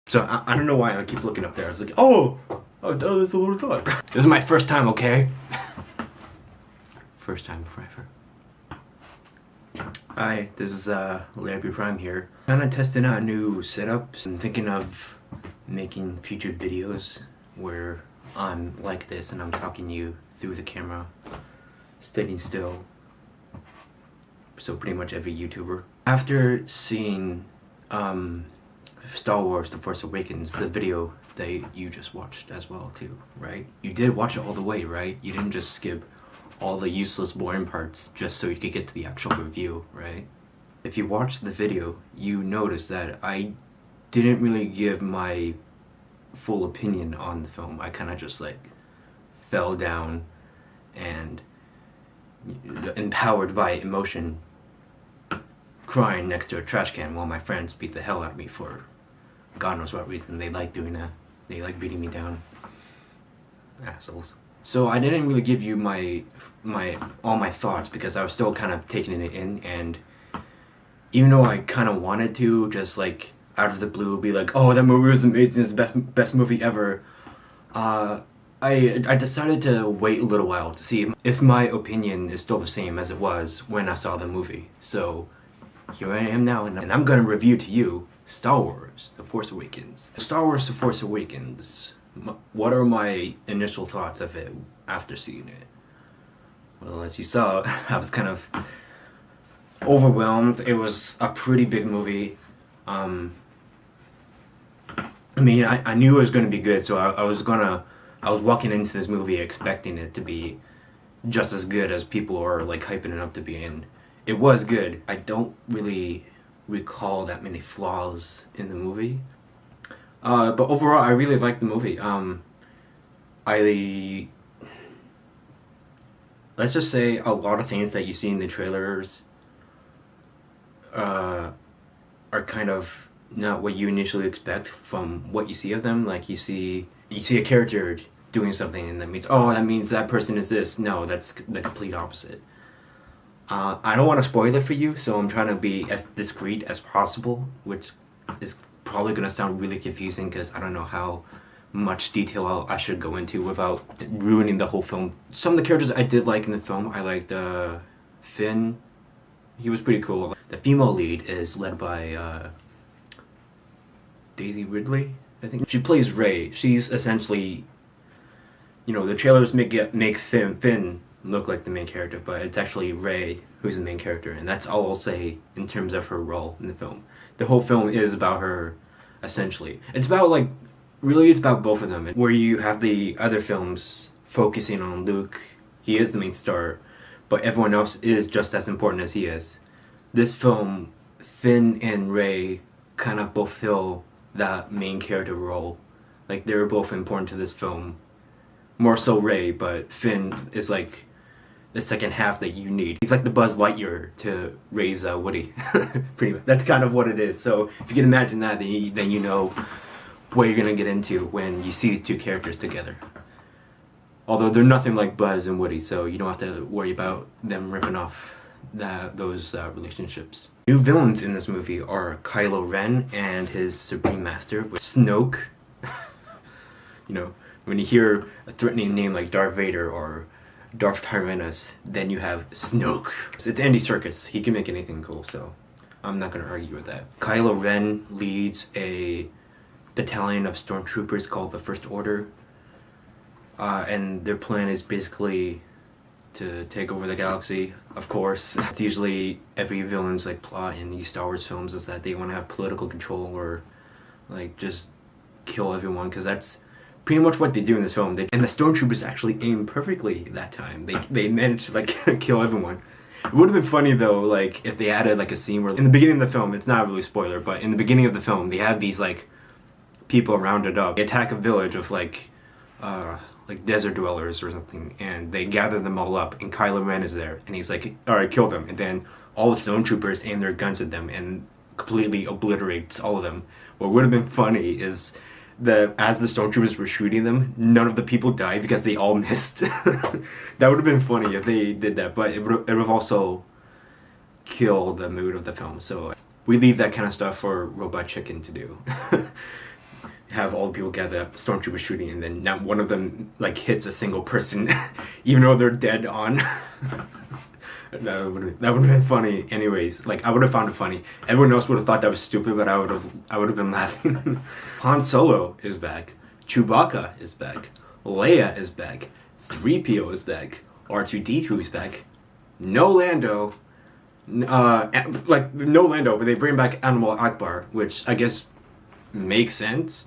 So I don't know why I keep looking up there. I was like, oh, there's a little dog. This is my first time, okay? First time forever. Hi, this is Larry Prime here. Kinda testing out new setups and thinking of making future videos where I'm like this and I'm talking to you through the camera, standing still. So pretty much every YouTuber. After seeing Star Wars The Force Awakens, the video that you just watched as well too, right? You did watch it all the way, right? You didn't just skip all the useless boring parts just so you could get to the actual review, right? If you watched the video, you noticed that I didn't really give my full opinion on the film. I kind of just like fell down and empowered by emotion, crying next to a trash can while my friends beat the hell out of me for God knows what reason. They like doing that. They like beating me down. Assholes. So I didn't really give you all my thoughts because I was still kind of taking it in, and even though I kind of wanted to just like out of the blue be like, oh, that movie was amazing, it's the best movie ever, I decided to wait a little while to see if my opinion is still the same as it was when I saw the movie. So here I am now, and I'm gonna review to you Star Wars The Force Awakens. Star Wars The Force Awakens. What are my initial thoughts of it after seeing it? Well, as you saw, I was kind of overwhelmed. It was a pretty big movie. I mean, I knew it was going to be good, so I was walking into this movie expecting it to be just as good as people are like hyping it up to be, and it was good. I don't really recall that many flaws in the movie. But overall, I really liked the movie. Let's just say a lot of things that you see in the trailers are kind of not what you initially expect from what you see of them. Like you see a character doing something, and that means that person is this. No, that's the complete opposite. I don't want to spoil it for you, so I'm trying to be as discreet as possible, which is probably going to sound really confusing because I don't know how much detail I should go into without ruining the whole film. Some of the characters I did like in the film. I liked Finn. He was pretty cool. The female lead is led by Daisy Ridley, I think. She plays Rey. She's essentially, the trailers make Finn look like the main character, but it's actually Rey who's the main character, and that's all I'll say in terms of her role in the film. The whole film is about her, essentially. It's about it's about both of them. Where you have the other films focusing on Luke, he is the main star, but everyone else is just as important as he is. This film, Finn and Rey kind of both fill that main character role. Like, they're both important to this film. More so Rey, but Finn is like the second half that you need. He's like the Buzz Lightyear to Rey's Woody. Pretty much. That's kind of what it is. So if you can imagine that, then you know what you're going to get into when you see these two characters together. Although they're nothing like Buzz and Woody, so you don't have to worry about them ripping off those relationships. New villains in this movie are Kylo Ren and his Supreme Master, Snoke. When you hear a threatening name like Darth Vader or Darth Tyrannus, then you have Snoke. It's Andy Serkis. He can make anything cool, so I'm not going to argue with that. Kylo Ren leads a battalion of stormtroopers called the First Order, and their plan is basically to take over the galaxy, of course. It's usually every villain's plot in these Star Wars films is that they want to have political control or just kill everyone, because that's pretty much what they do in this film. And the stormtroopers actually aim perfectly that time. They managed to kill everyone. It would have been funny though, if they added a scene where in the beginning of the film, it's not really a spoiler, but in the beginning of the film, they have these people rounded up. They attack a village of desert dwellers or something, and they gather them all up, and Kylo Ren is there, and he's like, alright, kill them. And then all the stormtroopers aim their guns at them and completely obliterates all of them. What would have been funny is that as the stormtroopers were shooting them, none of the people died because they all missed. That would have been funny if they did that, but it would have also killed the mood of the film. So we leave that kind of stuff for Robot Chicken to do. have all the people gather at stormtrooper shooting, and then not one of them like hits a single person, even though they're dead on. That would have been funny. Anyways, like I would have found it funny. Everyone else would have thought that was stupid, but I would have been laughing. Han Solo is back. Chewbacca is back. Leia is back. 3PO is back. R2-D2 is back. No Lando. Like no Lando, but they bring back Animal Akbar, which I guess makes sense.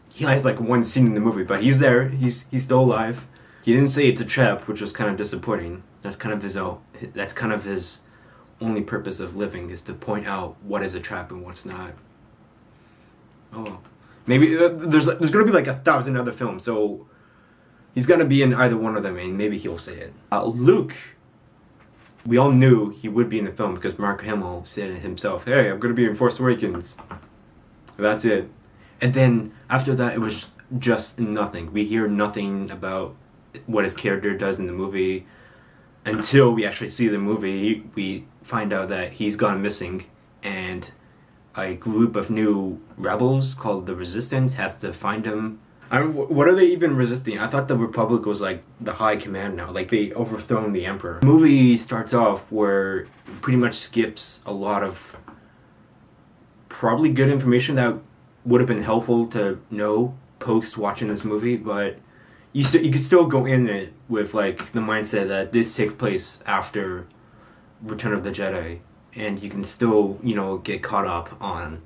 He has like one scene in the movie, but he's there. He's still alive. He didn't say it's a trap, which was kind of disappointing. That's kind of his only purpose of living, is to point out what is a trap and what's not. Oh well. Maybe there's gonna be like 1,000 other films, so he's gonna be in either one of them, and maybe he'll say it. Luke, we all knew he would be in the film because Mark Hamill said it himself. Hey, I'm gonna be in Force Awakens. That's it. And then after that, it was just nothing. We hear nothing about what his character does in the movie until we actually see the movie. We find out that he's gone missing, and a group of new rebels called the Resistance has to find him. What are they even resisting? I thought the Republic was like the high command now, like they overthrown the Emperor. The movie starts off where it pretty much skips a lot of probably good information that would have been helpful to know post watching this movie, but you could still go in it with like the mindset that this takes place after Return of the Jedi, and you can still, you know, get caught up on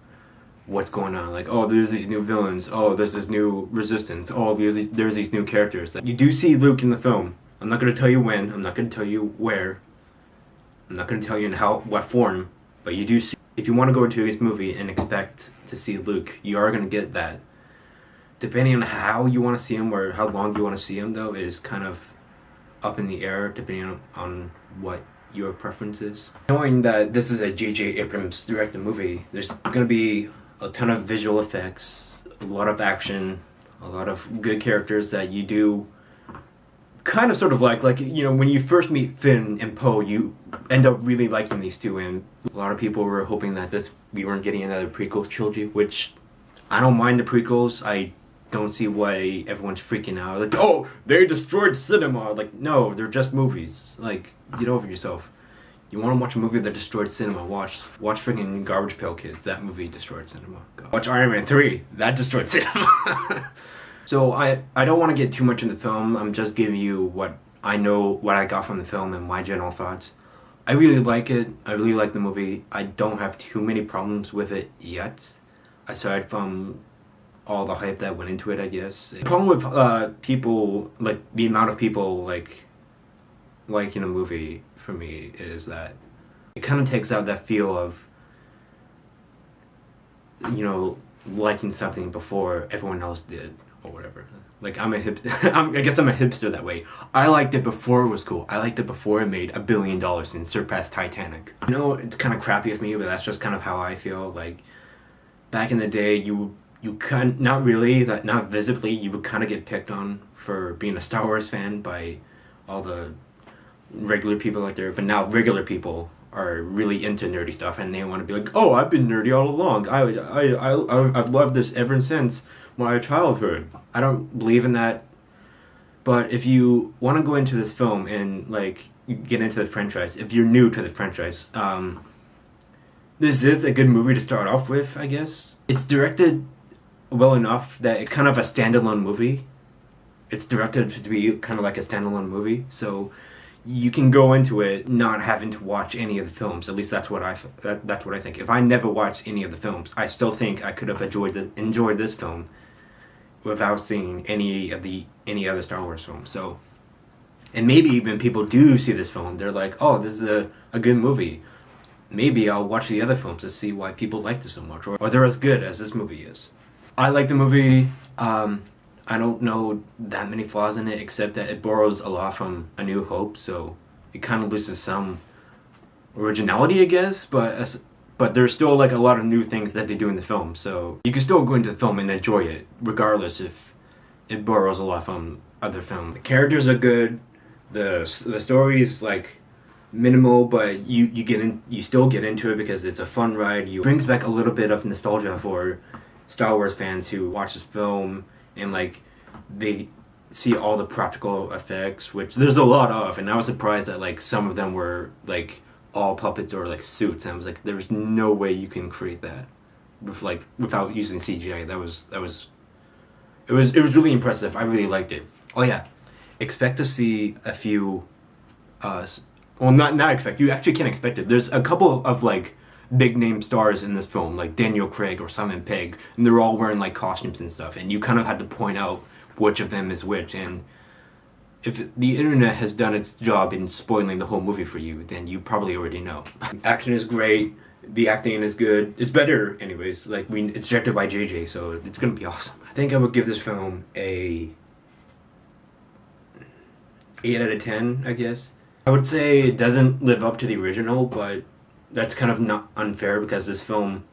what's going on. Like, oh, there's these new villains. Oh, there's this new resistance. Oh, there's these new characters. You do see Luke in the film. I'm not going to tell you when. I'm not going to tell you where. I'm not going to tell you in what form. But you do see. If you want to go into this movie and expect to see Luke, you are going to get that. Depending on how you want to see him or how long you want to see him, though, is kind of up in the air depending on what your preference is. Knowing that this is a J.J. Abrams directed movie, there's going to be a ton of visual effects, a lot of action, a lot of good characters that you do kind of sort of like, you know, when you first meet Finn and Poe, you end up really liking these two, and a lot of people were hoping that we weren't getting another prequels trilogy, which I don't mind the prequels. I don't see why everyone's freaking out. Like, oh, they destroyed cinema. Like, no, they're just movies. Like, get over yourself. You want to watch a movie that destroyed cinema? Watch freaking Garbage Pail Kids. That movie destroyed cinema. Watch Iron Man 3. That destroyed cinema. So I don't want to get too much in the film. I'm just giving you what I know, what I got from the film, and my general thoughts. I really like it. I really like the movie. I don't have too many problems with it yet, aside from all the hype that went into it, I guess. The problem with people, like the amount of people liking a movie for me, is that it kind of takes out that feel of, you know, liking something before everyone else did or whatever. Like I guess I'm a hipster that way. I liked it before it was cool. I liked it before it made $1 billion and surpassed Titanic. I know it's kind of crappy of me, but that's just kind of how I feel. Like back in the day, you not visibly, you would kind of get picked on for being a Star Wars fan by all the regular people out there, but now regular people are really into nerdy stuff, and they want to be like, oh, I've been nerdy all along. I've loved this ever since my childhood. I don't believe in that, but if you want to go into this film and like get into the franchise, if you're new to the franchise, this is a good movie to start off with, I guess. It's directed well enough that it's kind of a standalone movie. It's directed to be kind of like a standalone movie, so you can go into it not having to watch any of the films. At least that's what I think. If I never watched any of the films, I still think I could have enjoyed this film without seeing any other Star Wars films. So, and maybe even people do see this film, they're like, oh, this is a good movie. Maybe I'll watch the other films to see why people liked it so much, or they're as good as this movie is. I like the movie. I don't know that many flaws in it, except that it borrows a lot from A New Hope, so it kind of loses some originality, I guess, but there's still like a lot of new things that they do in the film, so you can still go into the film and enjoy it, regardless if it borrows a lot from other films. The characters are good, the story's like minimal, but you still get into it because it's a fun ride. It brings back a little bit of nostalgia for Star Wars fans who watch this film and like they see all the practical effects, which there's a lot of, and I was surprised that like some of them were like all puppets or like suits, and I was like, there's no way you can create that with like without using CGI. It was really impressive. I really liked it. Oh yeah, expect to see a few well, not expect. You actually can't expect it. There's a couple of like big name stars in this film, like Daniel Craig or Simon Pegg, and they're all wearing like costumes and stuff. And you kind of had to point out which of them is which. And if the internet has done its job in spoiling the whole movie for you, then you probably already know. Action is great. The acting is good. It's better, anyways. Like it's directed by JJ, so it's gonna be awesome. I think I would give this film a 8 out of 10, I guess. I would say it doesn't live up to the original, but that's kind of not unfair because this film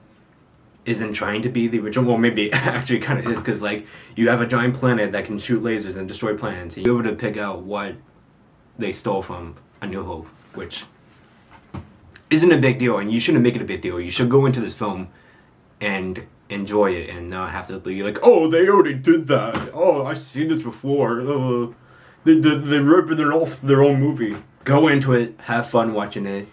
isn't trying to be the original. Well, maybe it actually kind of is, because like you have a giant planet that can shoot lasers and destroy planets, and you're able to pick out what they stole from A New Hope, which isn't a big deal, and you shouldn't make it a big deal. You should go into this film and enjoy it and not have to be like, oh, they already did that. Oh, I've seen this before. They're ripping it off their own movie. Go into it, have fun watching it.